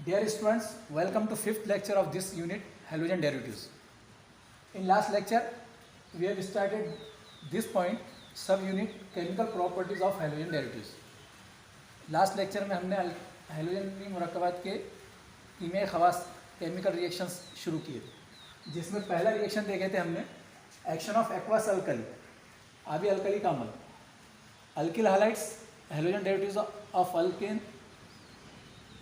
Dear students, welcome to fifth lecture of this unit, halogen derivatives. In last lecture, we have started this point, sub-unit chemical properties of halogen derivatives. Last lecture में हमने halogen मुरक्कबात के कीमियाई Khawas chemical reactions शुरू किए थे, जिसमें पहला reaction देखे थे हमने एक्शन ऑफ एक्वस अल्कली, आबी अल्कली का अमल, alkyl halides halogen derivatives of alkane.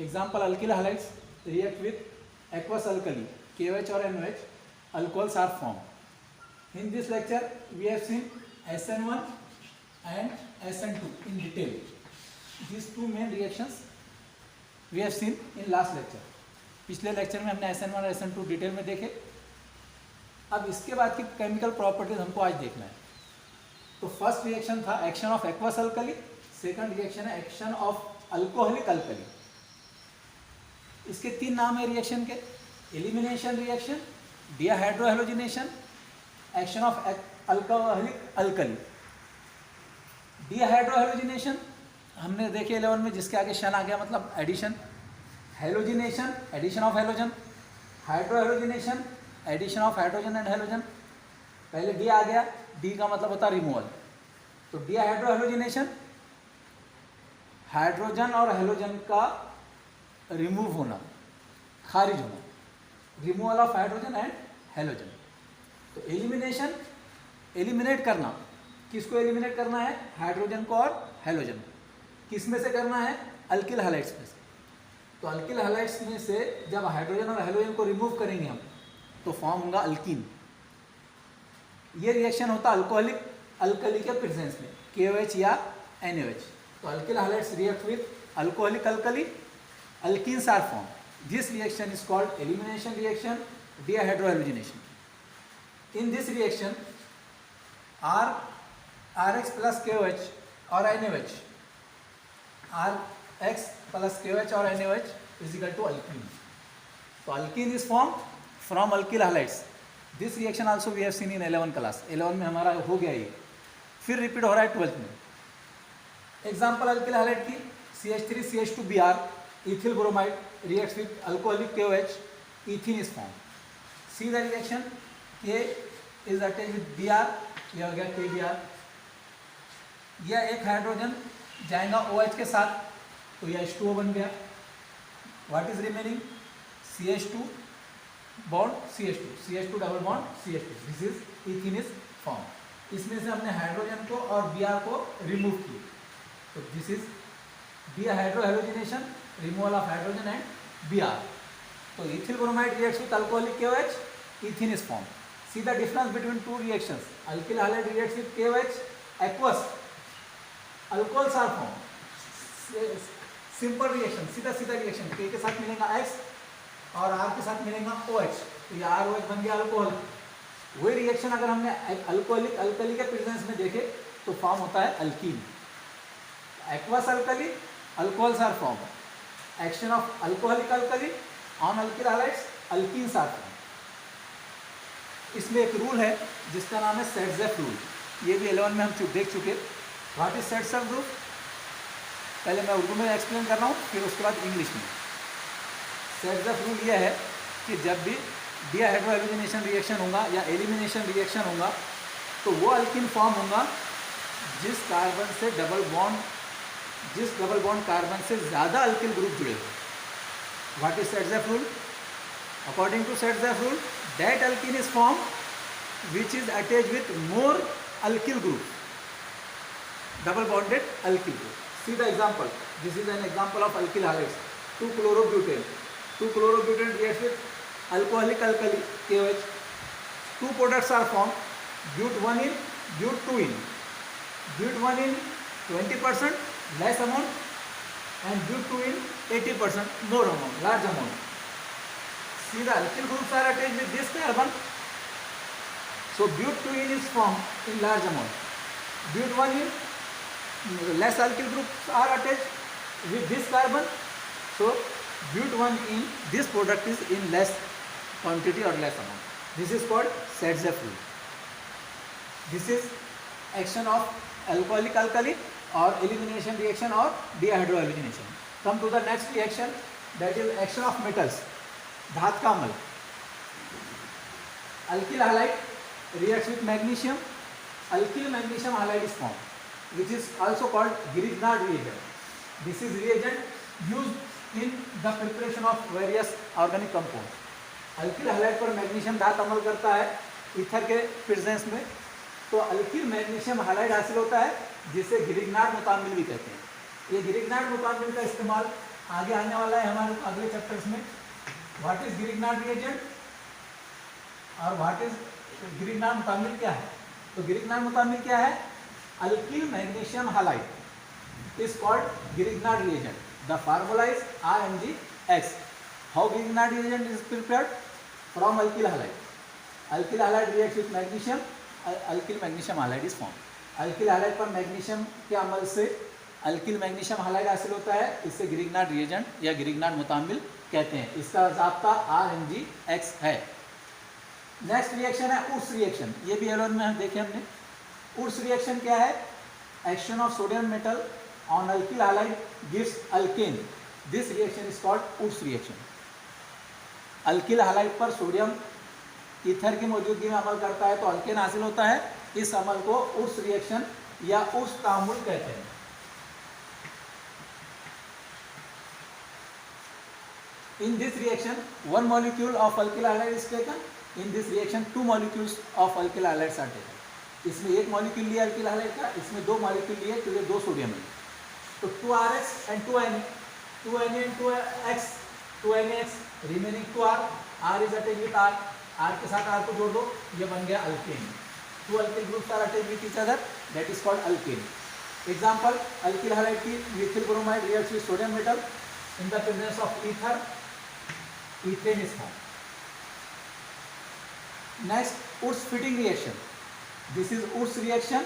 Example alkyl halides react with aqueous alkali KOH or NOH, alcohols are formed. In this lecture we have seen SN1 and SN2 in detail. These two main reactions we have seen in last lecture. पिछले lecture में हमने SN1 और SN2 detail में देखे. अब इसके बाद की केमिकल प्रॉपर्टीज हमको आज देखना है. तो फर्स्ट रिएक्शन था action of aqueous alkali, second reaction है एक्शन ऑफ अल्कोहलिक अल्कली. इसके तीन नाम है रिएक्शन के: elimination reaction, dehydrohalogenation, action of alcoholic alkali. Dehydrohalogenation हमने देखे 11 में, जिसके आगे शन आ गया मतलब addition. Halogenation addition of halogen. Hydrohalogenation addition of hydrogen and halogen. पहले डी आ गया, डी का मतलब होता है रिमूवल. तो डिहाइड्रोहेलोजिनेशन हाइड्रोजन और हेलोजन का रिमूव होना, खारिज होना, removal of hydrogen and halogen. तो एलिमिनेशन एलिमिनेट करना, किसको एलिमिनेट करना है? हाइड्रोजन को और हेलोजन. किस में से करना है? अल्किल हालाइट्स में से. तो अल्किल हालाइट्स में से जब हाइड्रोजन और हेलोजन को रिमूव करेंगे हम, तो फॉर्म होगा अल्कीन. ये रिएक्शन होता है अल्कोहलिक अल्कली के प्रेजेंस में, KOH या NOH. तो alkyl halides react with alcoholic alkali, alkenes are formed. This reaction is called elimination reaction, dehydrohalogenation. In this reaction, Rx plus KOH or NaOH, Rx plus KOH or NaOH is equal to alkene. So alkene is formed from alkyl halides. This reaction also we have seen in 11 class. 11 में हमारा हो गया ये, फिर repeat हो रहा है 12th में. एग्जाम्पल अल्किल हालाइड की CH3CH2Br, ethyl bromide reacts with alcoholic KOH, ethene is formed. See the reaction, K is attached with Br, ये हो गया KBr. यह एक हाइड्रोजन जाएगा OH के साथ, तो यह H2O बन गया. What is remaining? CH2 bond CH2, CH2 double bond CH2. This is ethene is formed. इसमें से हमने हाइड्रोजन को और Br को रिमूव किया, तो this is dehydrohalogenation, removal of hydrogen and Br. So ethyl bromide reacts with alcoholic KOH, ethene is formed. See the difference between two reactions. Alkyl halide reacts with KOH, aqueous, alcohols are formed. Simple reaction, सीधा सीधा reaction. K के साथ मिलेगा X और R के साथ मिलेगा OH, तो ये ROH बन गया अल्कोहल. वही रिएक्शन अगर हमने अल्कोहलिक अल्कली के प्रेजेंस में देखे तो फॉर्म होता है alkyne. Aqueous alkali, alcohols are formed. Action of alcoholic alkali on alkyl halides, alkenes are formed. इसमें एक रूल है जिसका नाम है सेट्जेफ रूल. ये भी 11 में हम देख चुके. What is Saytzeff rule? पहले मैं उर्दू में एक्सप्लेन कर रहा हूँ, फिर उसके बाद इंग्लिश में. सेट्जेफ रूल यह है कि जब भी डिहाइड्रोहेलोजिनेशन रिएक्शन होगा या एलिमिनेशन रिएक्शन होगा, तो वो अल्कीन फॉर्म होगा जिस कार्बन से डबल बॉन्ड कार्बन से ज़्यादा अल्किल ग्रुप जुड़े हुए. What is Saytzeff rule? According to Saytzeff rule, that alkene is form which is attached with more alkyl group, double bonded alkyl group. See the example, this is an example of alkyl halides. 2-chlorobutane, 2-chlorobutane reacts with alcoholic alkali KOH. Two products are formed, but1 in, but2 in. but1 in 20% less amount and but2 in 80% more amount, large amount. See the alkyl groups are attached with this carbon, so but2 in is formed in large amount. but1 in less alkyl groups are attached with this carbon, so but1 in this product is in less quantity or less amount. This is called Setzef rule. This is action of alcoholic alkali or elimination reaction or dehydrohalogenation. Come to the next reaction, that is action of metals, धात का अमल. Alkyl halide reacts with magnesium, alkyl magnesium halide is formed, which is also called Grignard reagent. This is reagent used in the preparation of various organic compounds. Alkyl halide पर magnesium धात अमल करता है ether के presence में, तो alkyl magnesium halide हासिल होता है, जिसे ग्रिग्नार्ड मुतामिल भी कहते हैं. ये ग्रिग्नार्ड मुतामिल का इस्तेमाल आगे आने वाला है हमारे अगले चैप्टर्स में. व्हाट इज ग्रिग्नार्ड रिएजेंट और व्हाट इज ग्रिग्नार्ड मुतामिल क्या है? तो ग्रिग्नार्ड मुतामिल क्या है? Alkyl magnesium halide is called Grignard reagent. The formula is RMgX. How Grignard reagent is prepared? From alkyl halide. Alkyl halide reacts with magnesium. Alkyl magnesium halide is formed. Alkyl halide पर magnesium के अमल से alkyl magnesium halide हासिल होता है. इससे Grignard reagent या Grignard मुतामिल कहते हैं. इसका जाब्ता RMgX है. नेक्स्ट रिएक्शन है उर्स रिएक्शन. ये भी एलोन में देखे हमने. उर्स रिएक्शन क्या है? Action of sodium metal on alkyl halide gives alkane. This reaction is called Urs reaction. Alkyl halide पर सोडियम ईथर की मौजूदगी में अमल करता है तो अल्केन हासिल होता है. इस अमल को उर्स रिएक्शन या उर्स तामुल कहते हैं. In this reaction one molecule of alkyl halide is taken. In this reaction 2 molecules of alkyl halides are taken. इसमें एक मॉलिक्यूल लिया अल्किल हालाइड का, इसमें 2 मॉलिक्यूल लिए क्योंकि 2 सोडियम है. तो 2RX and 2Na, 2Na and 2X, 2NaX, remaining 2R. R is attach with R. R के साथ R को जोड़ दो, ये बन गया alkane. 2 alkyl groups are attach with each other, that is called alkane. Example, alkyl halide की methyl bromide reacts with sodium metal in the presence of ether. Ethane is formed. Next, Wurtz Fittig reaction. This is Wurtz reaction.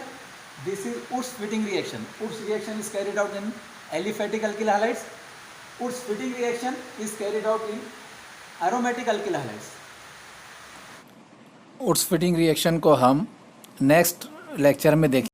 This is Urst fitting reaction. Urst reaction is carried out in aliphatic alkyl halides. Urst fitting reaction is carried out in aromatic alkyl halides. Urst fitting reaction को हम next lecture में देखें.